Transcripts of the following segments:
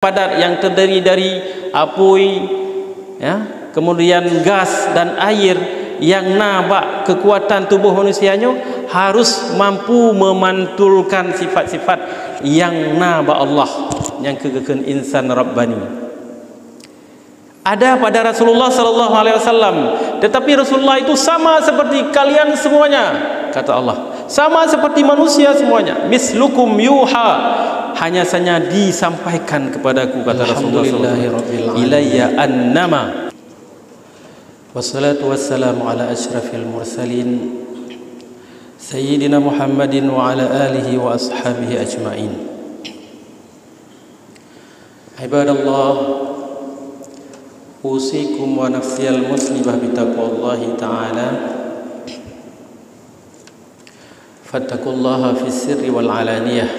padat yang terdiri dari api, ya, kemudian gas dan air yang nabak kekuatan tubuh manusianya harus mampu memantulkan sifat-sifat yang nabak Allah, yang kegekan insan rabbani. Ada pada Rasulullah sallallahu alaihi wasallam, tetapi Rasulullah itu sama seperti kalian semuanya, kata Allah, sama seperti manusia semuanya. Mislukum yuha, hanya saja disampaikan kepadaku, kata Rasulullah sallallahu alaihi wasallam, ilayya annama. Wassalatu wassalamu ala asyrafil mursalin sayyidina Muhammadin wa ala alihi wa ashabihi ajma'in. Ibadallah, usikum wa nafsiyal muslimah bitaqwallahi ta'ala. Fattaqullaha fis sirri wal alaniyah,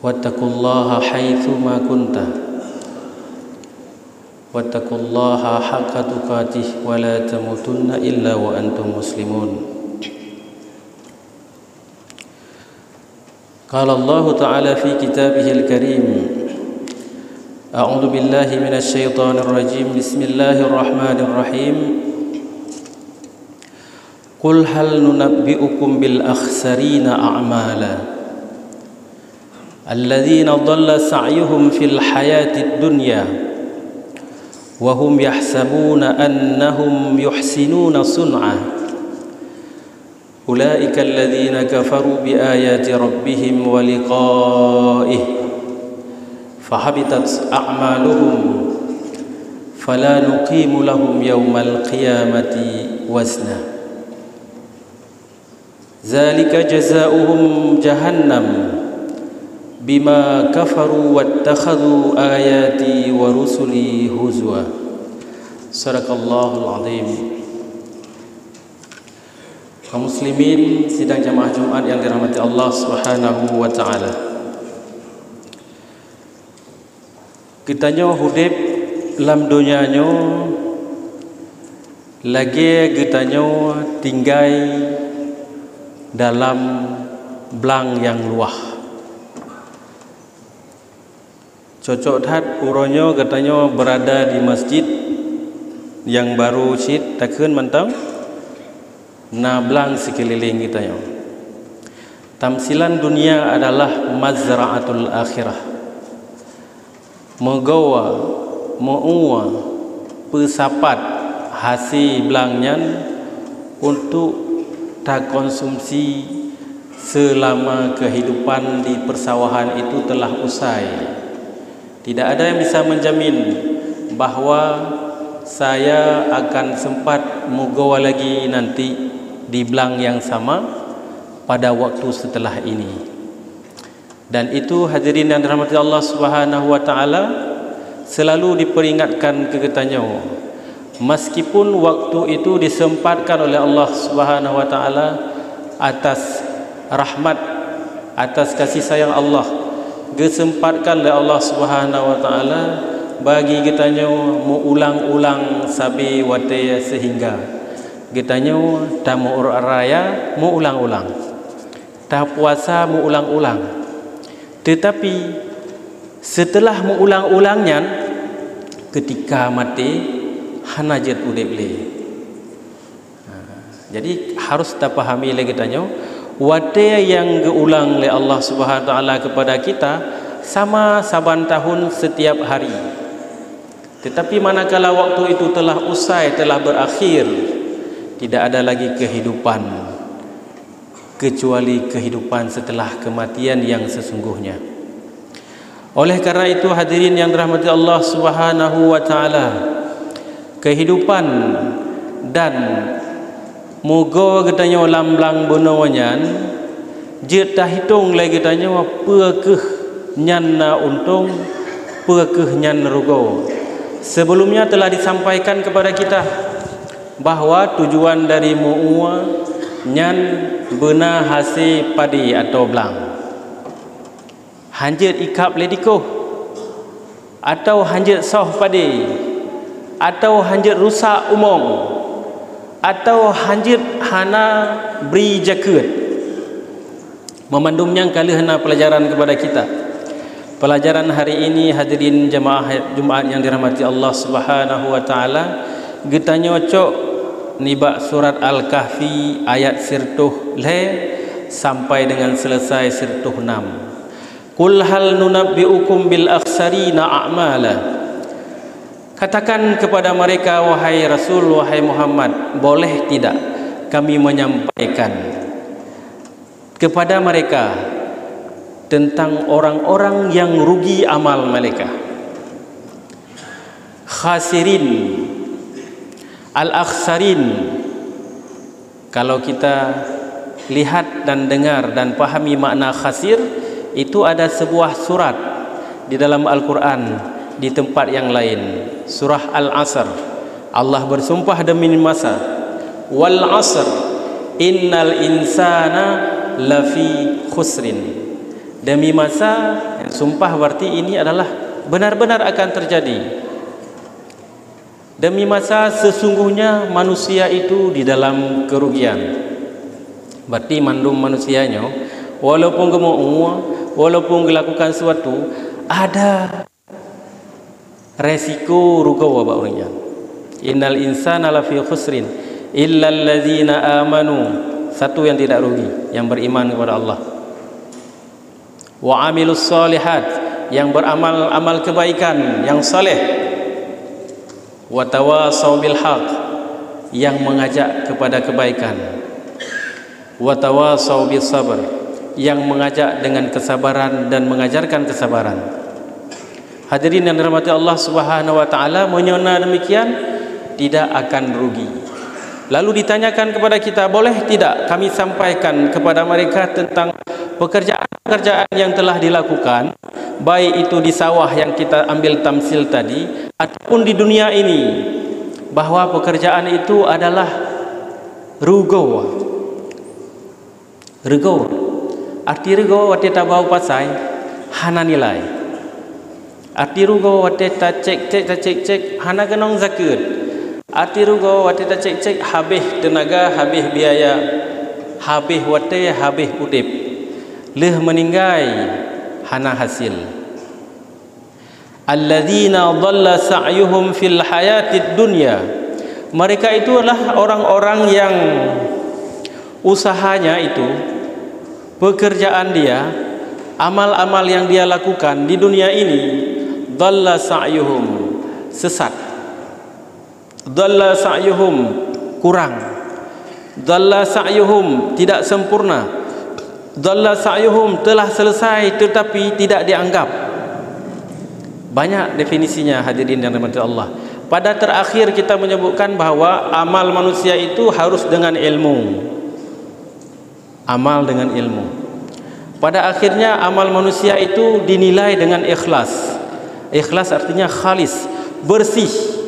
wattaqullaha haitsu ma kunta, wattaqullaha haqqa tuqatih, wa la tamutunna illa wa antum muslimun. Qala Allah ta'ala fi kitabihil karim, a'udzu billahi minasy syaithanir rajim, bismillahirrahmanirrahim. Qul hal nunabbi'ukum bil akhsarina a'mala alladzina dhalla sa'yuhum fil hayatid dunya wa hum yahsabuna annahum yuhsinuna sun'a ulaika alladzina kafaru bi ayati rabbihim wa liqa'ihi fahabitat a'maluhum fala nuqimu lahum yawmal qiyamati wazna zalika jazaohum jahannam bima kafaru wattakhadhu ayati wa rusuli huzwa. Sadaqallahul azim. Kaum muslimin sidang jamaah Jumat yang dirahmati Allah Subhanahu wa taala. Kita nyo hudip dalam dunia nyo lagi kita nyo tinggal dalam belang yang luah. Cocok dat uronyo katanya berada di masjid yang baru syid takun mantang na belang sekeliling kita nyo. Tamsilan dunia adalah mazra'atul akhirah. Megawa meuwa pesapat hasil belangnya untuk tak konsumsi selama kehidupan di persawahan itu telah usai. Tidak ada yang bisa menjamin bahawa saya akan sempat mugawa lagi nanti di belang yang sama pada waktu setelah ini. Dan itu hadirin yang dirahmati Allah Subhanahu wa taala selalu diperingatkan ke kitanya. Meskipun waktu itu disempatkan oleh Allah Subhanahu wa taala atas rahmat, atas kasih sayang Allah, disempatkan oleh Allah Subhanahu wa taala bagi kitanya mengulang-ulang sabi wate sehingga kitanya tak mau raya mengulang-ulang, tak puasa mengulang-ulang. Tetapi setelah mengulang-ulangnya, ketika mati hanajat udip le. Jadi harus kita pahami lagi tanya, wate yang diulang oleh Allah Subhanahu wa taala kepada kita sama saban tahun setiap hari. Tetapi manakala waktu itu telah usai, telah berakhir, tidak ada lagi kehidupan kecuali kehidupan setelah kematian yang sesungguhnya. Oleh karena itu hadirin yang dirahmati Allah Subhanahu wa taala, kehidupan dan moga katanya lam-lang benawanyan jeta hitung lagi katanya pekeh nyan na untung pekeh nyan rugo. Sebelumnya telah disampaikan kepada kita bahawa tujuan dari mu'uwa nyan bena hasil padi atau belang, hanjit ikap lediko, atau hanjit soh padi, atau hanjit rusak umum, atau hanjit hana beri jaket. Memandumnya kali hana pelajaran kepada kita. Pelajaran hari ini hadirin jemaah Jumaat yang dirahmati Allah Subhanahu wa taala, kita nyocok nibak surat Al-Kahfi ayat sirtuh le sampai dengan selesai sirtuh 6. Qul hal nunabbiukum bil akhsarina a'mala. Katakan kepada mereka, wahai Rasul, wahai Muhammad, boleh tidak kami menyampaikan kepada mereka tentang orang-orang yang rugi amal mereka. Khasirin, al-akhsarin. Kalau kita lihat dan dengar dan pahami makna khasir, itu ada sebuah surat di dalam Al-Quran di tempat yang lain. Surah Al-Asr, Allah bersumpah demi masa, wal asr innal insana lafi khusrin. Demi masa, sumpah berarti ini adalah benar-benar akan terjadi. Demi masa, sesungguhnya manusia itu di dalam kerugian. Berarti mandum manusianya, walaupun gemuk, walaupun melakukan sesuatu, ada resiko rugi apa orangnya. Innal insana lafi khusrin illal ladzina amanu. Satu yang tidak rugi, yang beriman kepada Allah. Wa amilus solihat, yang beramal amal kebaikan yang saleh. Wa tawasau bil haq, yang mengajak kepada kebaikan. Wa tawasau bis sabr, yang mengajak dengan kesabaran dan mengajarkan kesabaran. Hadirin yang dirahmati Allah Subhanahu wa taala, menyona demikian tidak akan rugi. Lalu ditanyakan kepada kita, boleh tidak kami sampaikan kepada mereka tentang pekerjaan-pekerjaan yang telah dilakukan, baik itu di sawah yang kita ambil tamsil tadi, ataupun di dunia ini, bahwa pekerjaan itu adalah rugo. Rugo, arti rugo wate tabau pasai hana nilai. Arti rugo wate ta cek hana genong zakat. Arti rugo wate ta cek habis tenaga, habis biaya, habis wate, habis udip. Leh meninggai hana hasil. Alladzina dhalla sa'yuhum fil hayatid dunya. Mereka itu adalah orang-orang yang usahanya itu, pekerjaan dia, amal-amal yang dia lakukan di dunia ini, dhalla sa'yuhum, sesat. Dhalla sa'yuhum, kurang. Dhalla sa'yuhum, tidak sempurna. Dhalla sa'yuhum, telah selesai tetapi tidak dianggap. Banyak definisinya hadirin yang dirahmati Allah. Pada terakhir kita menyebutkan bahwa amal manusia itu harus dengan ilmu. Amal dengan ilmu. Pada akhirnya amal manusia itu dinilai dengan ikhlas. Ikhlas artinya khalis, bersih,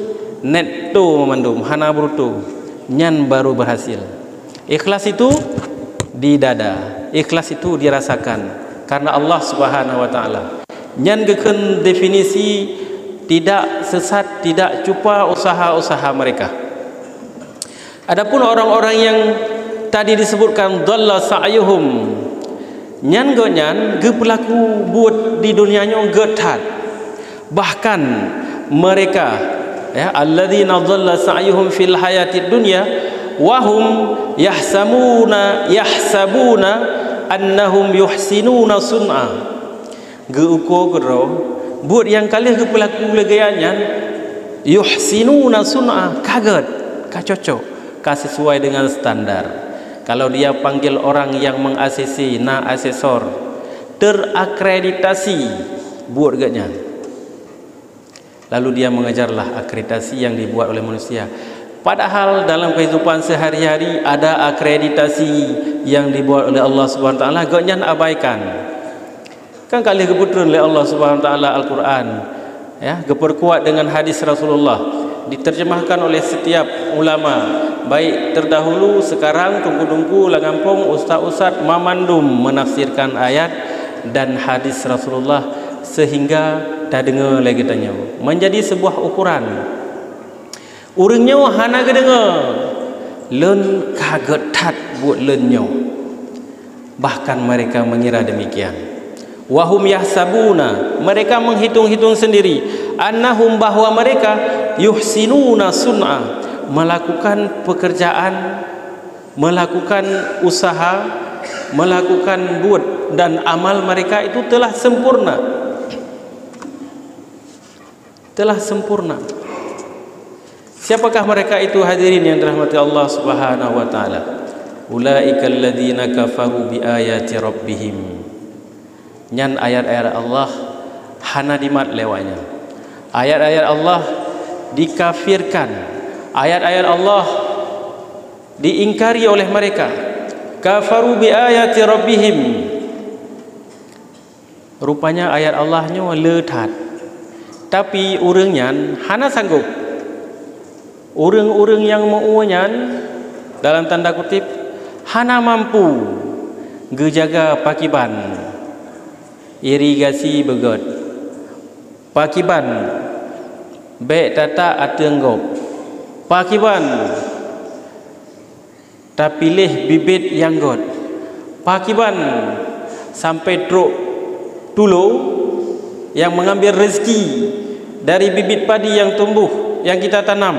netto memandum, hana bruto, nyan baru berhasil. Ikhlas itu di dada, ikhlas itu dirasakan karena Allah Subhanahu wa taala. Nyan geken definisi tidak sesat, tidak cupa usaha-usaha mereka. Adapun orang-orang yang tadi disebutkan dhalla sa'yuhum, nyan ge pelaku buat di dunianya getat. Bahkan mereka, ya, alladzina dhalla sa'yuhum fil hayatid dunya wa hum yahsabuna annahum yuhsinuna sun'a. Geuko gero buat yang kalih ke pelaku legayannya yuhsinuna sun'a, kaget, kacocok, sesuai dengan standar. Kalau dia panggil orang yang mengasesi, na asesor, terakreditasi buat gaknya. Lalu dia mengejarlah akreditasi yang dibuat oleh manusia. Padahal dalam kehidupan sehari-hari ada akreditasi yang dibuat oleh Allah Subhanahu wa taala, gaknya abaikan. Kan kali keputusan oleh Allah Subhanahu wa taala Al-Quran, ya, diperkuat dengan hadis Rasulullah, diterjemahkan oleh setiap ulama, baik terdahulu, sekarang, tunggu-tunggu, langampung, ustaz-ustaz mamandum menafsirkan ayat dan hadis Rasulullah sehingga dah dengar lagi tanya, menjadi sebuah ukuran. Urangnya hana ke dengar, len kagetat buat lenyo. Bahkan mereka mengira demikian. Wahum yahsabuna, mereka menghitung-hitung sendiri, annahum, bahwa mereka yuhsinuna sun'a, melakukan pekerjaan, melakukan usaha, melakukan buat, dan amal mereka itu telah sempurna. Telah sempurna. Siapakah mereka itu, hadirin yang dirahmati Allah Subhanahu wa taala? Ulaikal ladzina kafaru bi ayati rabbihim. Nyan ayat-ayat Allah hana dimat lewanya. Ayat-ayat Allah dikafirkan. Ayat-ayat Allah diingkari oleh mereka. Kafaru bi ayati rabbihim. Rupanya ayat Allahnya letat. Tapi urangnya hana sanggup. Urang-urang yang mauanyan dalam tanda kutip hana mampu gejaga pakiban irigasi begot, pakiban baik tata atenggop, pakiban tak pilih bibit yang got, pakiban sampai truk tulu yang mengambil rezeki dari bibit padi yang tumbuh yang kita tanam,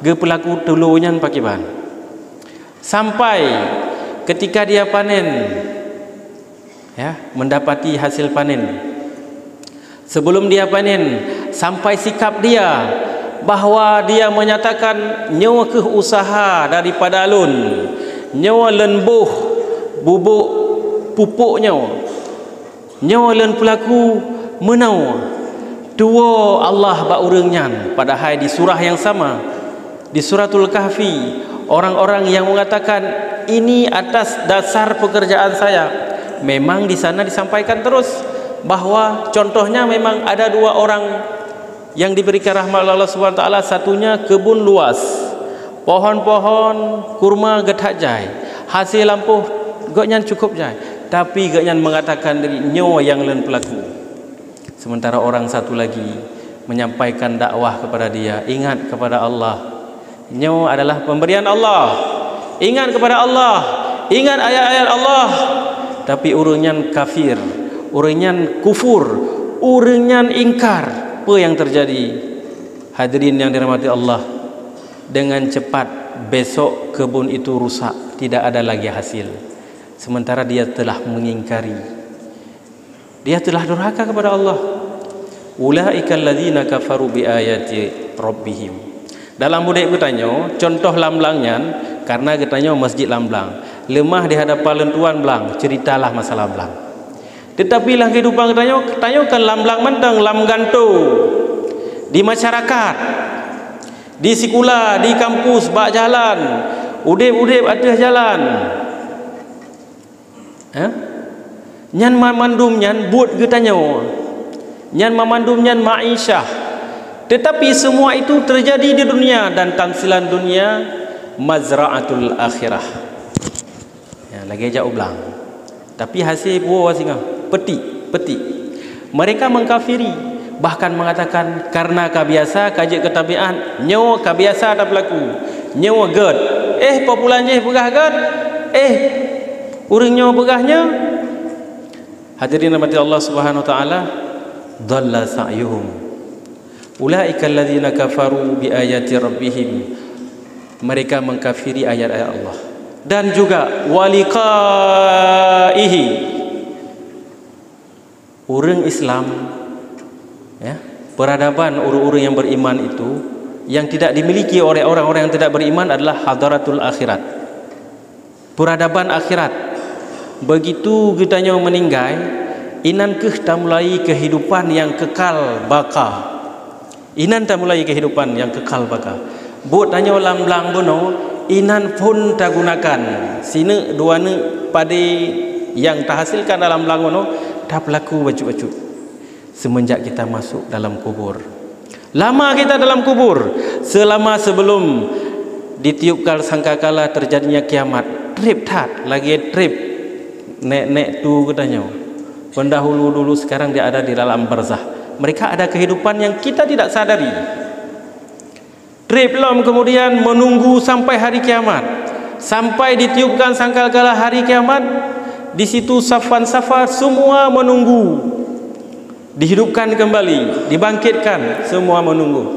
ge pelaku tulunya pakiban sampai ketika dia panen, ya, mendapati hasil panen. Sebelum dia panen, sampai sikap dia bahwa dia menyatakan nyawa ke usaha daripada alun, nyawa lembuh bubuk pupuknya, nyawa len pelaku menau dua Allah ba urangnya. Padahal di surah yang sama, di suratul Kahfi, orang-orang yang mengatakan ini atas dasar pekerjaan saya, memang di sana disampaikan terus bahwa contohnya memang ada dua orang yang diberikan rahmat Allah Subhanahu wa taala. Satunya kebun luas, pohon-pohon kurma getah jai, hasil lampuh gaknya cukup jai, tapi gaknya mengatakan dari nyawa yang len pelaku. Sementara orang satu lagi menyampaikan dakwah kepada dia, ingat kepada Allah. Nyawa adalah pemberian Allah, ingat kepada Allah, ingat ayat-ayat Allah. Tapi urangnya kafir, urangnya kufur, urangnya ingkar. Apa yang terjadi, hadirin yang dirahmati Allah? Dengan cepat besok kebun itu rusak, tidak ada lagi hasil. Sementara dia telah mengingkari, dia telah durhaka kepada Allah. Ulaikal ladzina kafaru bi ayati rabbihim. Dalam budaya bertanya, contoh lamblangnya, karena bertanya masjid lamblang, lemah di hadapan lentuan belang, ceritalah masalah belang. Tetapi lah kehidupan tanyakan lamblang mentang, lam gantu di masyarakat, di sekolah, di kampus, bak jalan, udip-udip atas jalan. Nyan mamandum nyan buat getanya, nyan mamandum nyan ma'isyah. Tetapi semua itu terjadi di dunia, dan tamsilan dunia mazra'atul akhirah. Ya, lagi ajak ulang. Tapi hasil buah singa peti. Mereka mengkafiri, bahkan mengatakan karena kabiasa kajik ketabian, nyawa kabiasa ada berlaku, nyawa gad. Populanya begah gad. Urang nyawa begahnya. Hadirin rahmati Allah Subhanahu wa taala, dhalla sa'yuhum. Ulaika alladzina kafaru bi ayati rabbihim. Mereka mengkafiri ayat-ayat Allah. Dan juga waliqaihi. Orang Islam, ya, peradaban orang-orang yang beriman itu yang tidak dimiliki oleh orang-orang yang tidak beriman adalah hadaratul akhirat, peradaban akhirat. Begitu kitanya meninggal, inan kita mulai kehidupan yang kekal baka. Inan tak mulai kehidupan yang kekal baka. Buat tanya lam-lam bono, inan pun tak gunakan. Sini dua ne padi yang terhasilkan dalam lam bono tak berlaku baju-baju. Semenjak kita masuk dalam kubur. Lama kita dalam kubur, selama sebelum ditiupkan sangkakala terjadinya kiamat. Trip tat, lagi trip nek tu katanya. Pendahulu dulu sekarang dia ada di dalam barzah. Mereka ada kehidupan yang kita tidak sadari. Trip lom kemudian menunggu sampai hari kiamat, sampai ditiupkan sangkakala hari kiamat. di situ safan safar semua menunggu. Dihidupkan kembali, dibangkitkan, semua menunggu.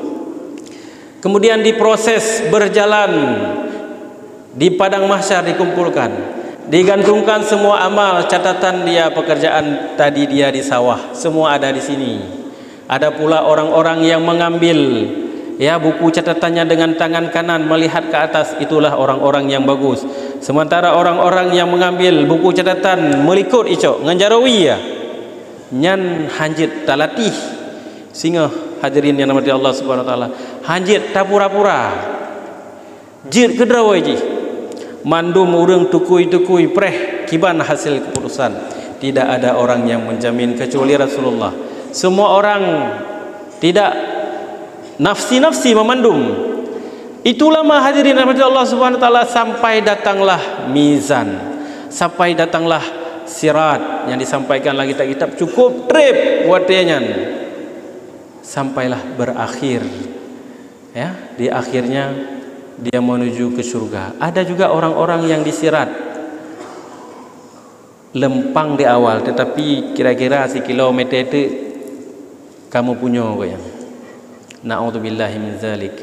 Kemudian diproses berjalan di padang mahsyar, dikumpulkan, digantungkan semua amal catatan dia, pekerjaan tadi dia di sawah, semua ada di sini. Ada pula orang-orang yang mengambil buku catatannya dengan tangan kanan melihat ke atas, itulah orang-orang yang bagus. Sementara orang-orang yang mengambil buku catatan melikut icok nganjarawi nyan hanjit talatih singa hadirin yang dirahmati Allah Subhanahu wa taala, hanjit tapura-pura jir kedrawai ji mandum urang tukui-tukui preh kiban hasil keputusan. Tidak ada orang yang menjamin kecuali Rasulullah. Semua orang tidak nafsi-nafsi memandum. Itulah hadirin yang dirahmati Allah Subhanahu wa taala, sampai datanglah mizan, sampai datanglah sirat yang disampaikan lagi kitab cukup trip buat dia nyan, sampailah berakhir di akhirnya dia menuju ke surga. Ada juga orang-orang yang disirat lempang di awal, tetapi kira-kira kilometer itu kamu punya goyang. Na'udzubillahi min zalik.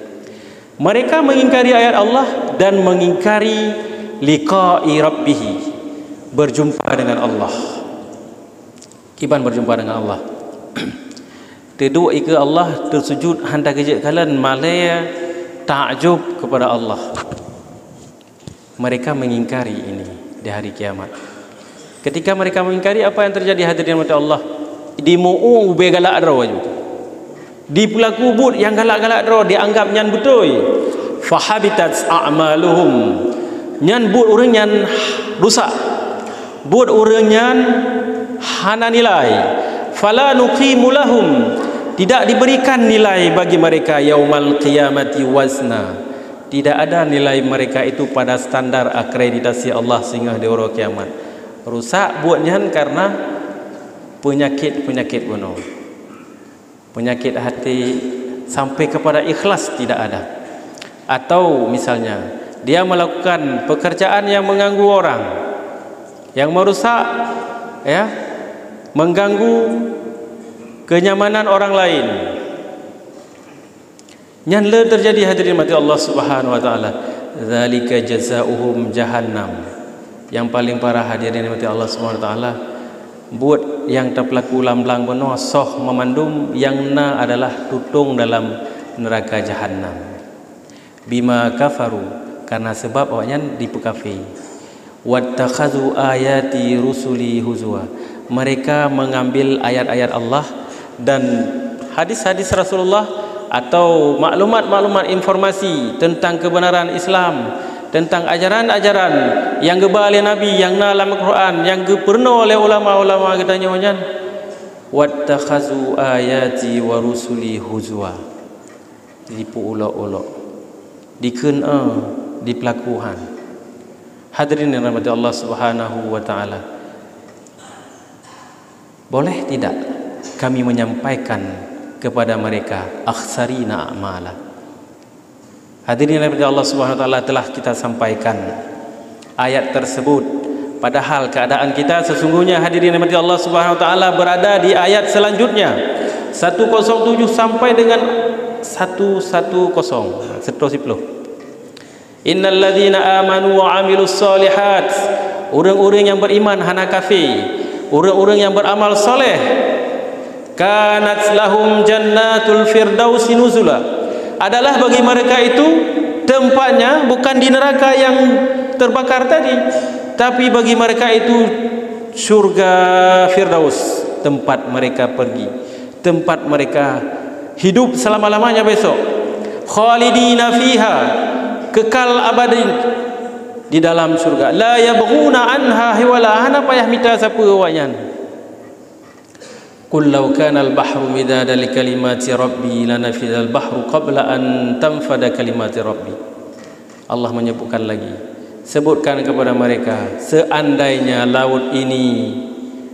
Mereka mengingkari ayat Allah dan mengingkari liqa'i rabbih, berjumpa dengan Allah. Kiban berjumpa dengan Allah. Teduk ika Allah tersujud hendak kejak kalian malaya takjub kepada Allah. Mereka mengingkari ini di hari kiamat. Ketika mereka mengingkari, apa yang terjadi hadirin mata Allah? Di mu'u be galak draw aju. Di pelaku but yang galak-galak draw dianggap nyan betul. Fahabitat a'maluhum. Nyan but urang nyan rusak. Buat orangnya hana nilai, fala nuqimu lahum, tidak diberikan nilai bagi mereka yaumal qiyamati wazna. Tidak ada nilai mereka itu pada standar akreditasi Allah sehingga di hari kiamat. Rusak buatnya karena penyakit bunuh, penyakit hati sampai kepada ikhlas tidak ada. Atau misalnya dia melakukan pekerjaan yang mengganggu orang, yang merusak mengganggu kenyamanan orang lain. Yang terjadi hadirin mati Allah Subhanahu wa taala, zalika jazaohum jahannam. Yang paling parah hadirin mati Allah Subhanahu wa taala, buat yang terpelaku lamlang benar soh memandum yang na adalah tutung dalam neraka jahannam. Bima kafaru, karena sebab awaknya dipekafir. Wattakhazu ayati rusuli huzwa, mereka mengambil ayat-ayat Allah dan hadis-hadis Rasulullah atau maklumat-maklumat informasi tentang kebenaran Islam, tentang ajaran-ajaran yang gebal oleh Nabi, yang dalam Al-Quran, yang pernah oleh ulama-ulama katanya wanyan. Wattakhazu ayati wa rusuli huzwa, dipu ulok-ulok, dikena, dipelakuhan. Hadirin yang dirahmati Allah Subhanahu wa taala, boleh tidak kami menyampaikan kepada mereka akhsarina a'mala? Hadirin yang dirahmati Allah Subhanahu wa taala, telah kita sampaikan ayat tersebut, padahal keadaan kita sesungguhnya hadirin yang dirahmati Allah Subhanahu wa taala berada di ayat selanjutnya 107 sampai dengan 110. Innal ladzina amanu wa amilus solihat, orang-orang yang beriman hana kafir, orang-orang yang beramal soleh, kanat lahum jannatul firdausi nuzula, adalah bagi mereka itu tempatnya bukan di neraka yang terbakar tadi, tapi bagi mereka itu surga firdaus, tempat mereka pergi, tempat mereka hidup selama-lamanya besok. Khalidina fiha, kekal abadi di dalam surga. La yabghuna anha hiwala, hana payah minta siapa awaknya. Qul law kana al-bahru midada li kalimati rabbi lanafida al-bahru qabla an tanfada kalimati rabbi. Allah menyebutkan lagi, sebutkan kepada mereka, seandainya laut ini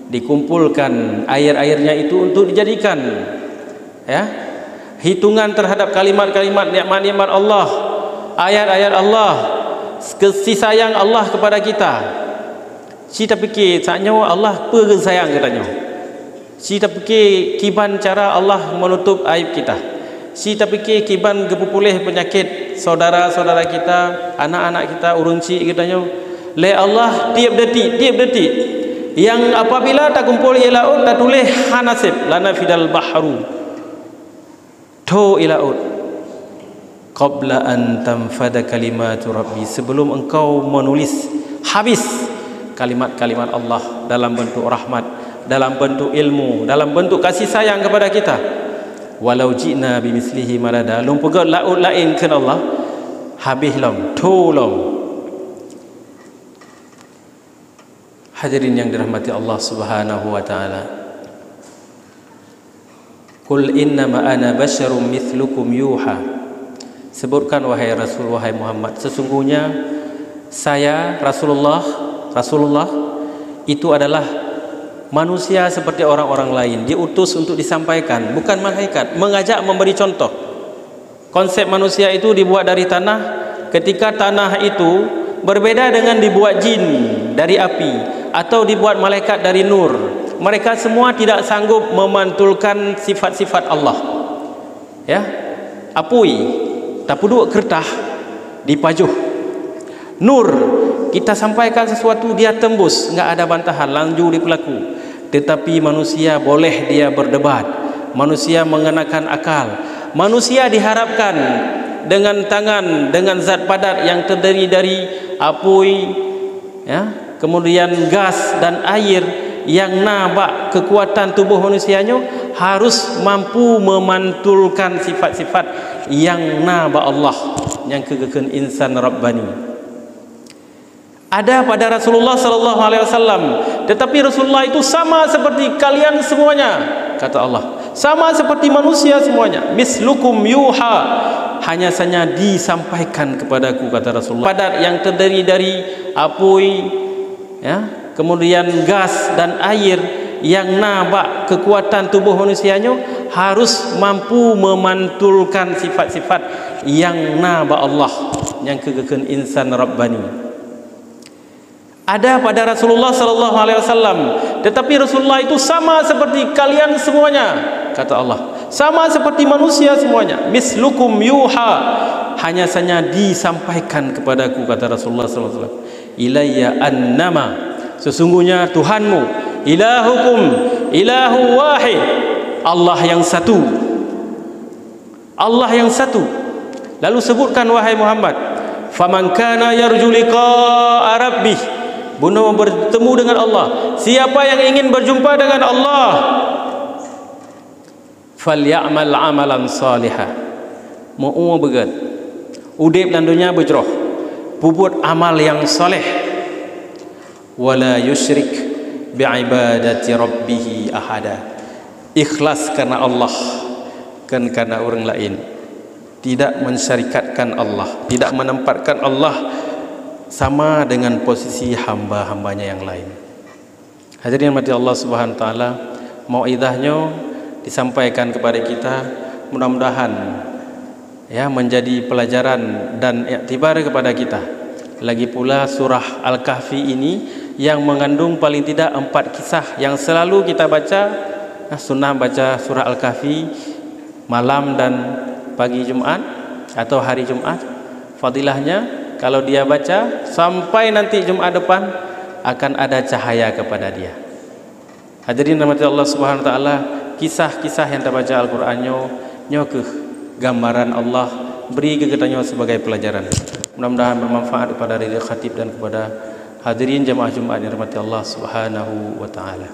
dikumpulkan air-airnya itu untuk dijadikan hitungan terhadap kalimat-kalimat nikmat-nikmat Allah, ayat-ayat Allah, kasih sayang Allah kepada kita, Si tak fikir saknya Allah apa sayang katanya. Si tak fikir kiban cara Allah menutup aib kita. Si tak fikir kiban kepupulih penyakit saudara-saudara kita, anak-anak kita, urang cik katanya. Le Allah tiap detik yang apabila tak kumpul ilaut tak tulis hanasib lana fidal bahru to ilaut qabla an tanfada kalimatu rabbi, sebelum engkau menulis habis kalimat-kalimat Allah dalam bentuk rahmat, dalam bentuk ilmu, dalam bentuk kasih sayang kepada kita. Walau ji'na bimislihi madada, lum pegat laut lain kan Allah habis lam to lam. Hadirin yang dirahmati Allah Subhanahu wa taala. Qul innama ana basyarum mithlukum yuha. Sebutkan wahai Rasul, wahai Muhammad, sesungguhnya saya Rasulullah itu adalah manusia seperti orang-orang lain, diutus untuk disampaikan, bukan malaikat, mengajak, memberi contoh. Konsep manusia itu dibuat dari tanah, ketika tanah itu berbeda dengan dibuat jin dari api atau dibuat malaikat dari nur. Mereka semua tidak sanggup memantulkan sifat-sifat Allah. Ya, apui tapuduk kertas dipajuh. Nur kita sampaikan sesuatu dia tembus, enggak ada bantahan, lanjut dipelaku. Tetapi manusia boleh dia berdebat, manusia mengenakan akal, manusia diharapkan dengan tangan, dengan zat padat yang terdiri dari apui, ya, kemudian gas dan air yang nabak kekuatan tubuh manusianya, harus mampu memantulkan sifat-sifat yang nabak Allah, yang kegekan insan rabbani. Ada pada Rasulullah sallallahu alaihi wasallam, tetapi Rasulullah itu sama seperti kalian semuanya, kata Allah. Sama seperti manusia semuanya. Mislukum yuha, hanya saja disampaikan kepadaku, kata Rasulullah. Padat yang terdiri dari apui, ya, kemudian gas dan air yang nabak kekuatan tubuh manusianya, harus mampu memantulkan sifat-sifat yang nabak Allah, yang kegekan insan rabbani. Ada pada Rasulullah sallallahu alaihi wasallam, tetapi Rasulullah itu sama seperti kalian semuanya, kata Allah. Sama seperti manusia semuanya. Mislukum yuha, hanya saja disampaikan kepadaku, kata Rasulullah sallallahu alaihi wasallam. Ilayya annama, sesungguhnya Tuhanmu, ilahukum ilahu wahid, Allah yang satu, Allah yang satu. Lalu sebutkan wahai Muhammad, faman kana yarju liqa'a rabbih, bunuh bertemu dengan Allah, siapa yang ingin berjumpa dengan Allah, falyamal amalan salihah, mau begat udip dan dunia berjerah, buat amal yang soleh, wala yusyrik bi'ibadati rabbih ahada, ikhlas karena Allah, kan karena orang lain, tidak mensyarikatkan Allah, tidak menempatkan Allah sama dengan posisi hamba-hambanya yang lain. Hadirin mati Allah Subhanahu wa taala, mauidahnya disampaikan kepada kita, mudah-mudahan ya menjadi pelajaran dan iktibar kepada kita. Lagi pula surah Al-Kahfi ini yang mengandung paling tidak 4 kisah yang selalu kita baca, sunnah baca surah Al-Kahfi malam dan pagi Jumat atau hari Jumat. Fadilahnya kalau dia baca sampai nanti Jumat depan akan ada cahaya kepada dia. Hadirin rahmati Allah Subhanahu wa taala, kisah-kisah yang terbaca Al-Qur'annya nyokeh gambaran Allah, beri kegetannya sebagai pelajaran. Mudah-mudahan bermanfaat kepada diri khatib dan kepada hadirin jamaah Jumat yang dirahmati Allah Subhanahu wa taala.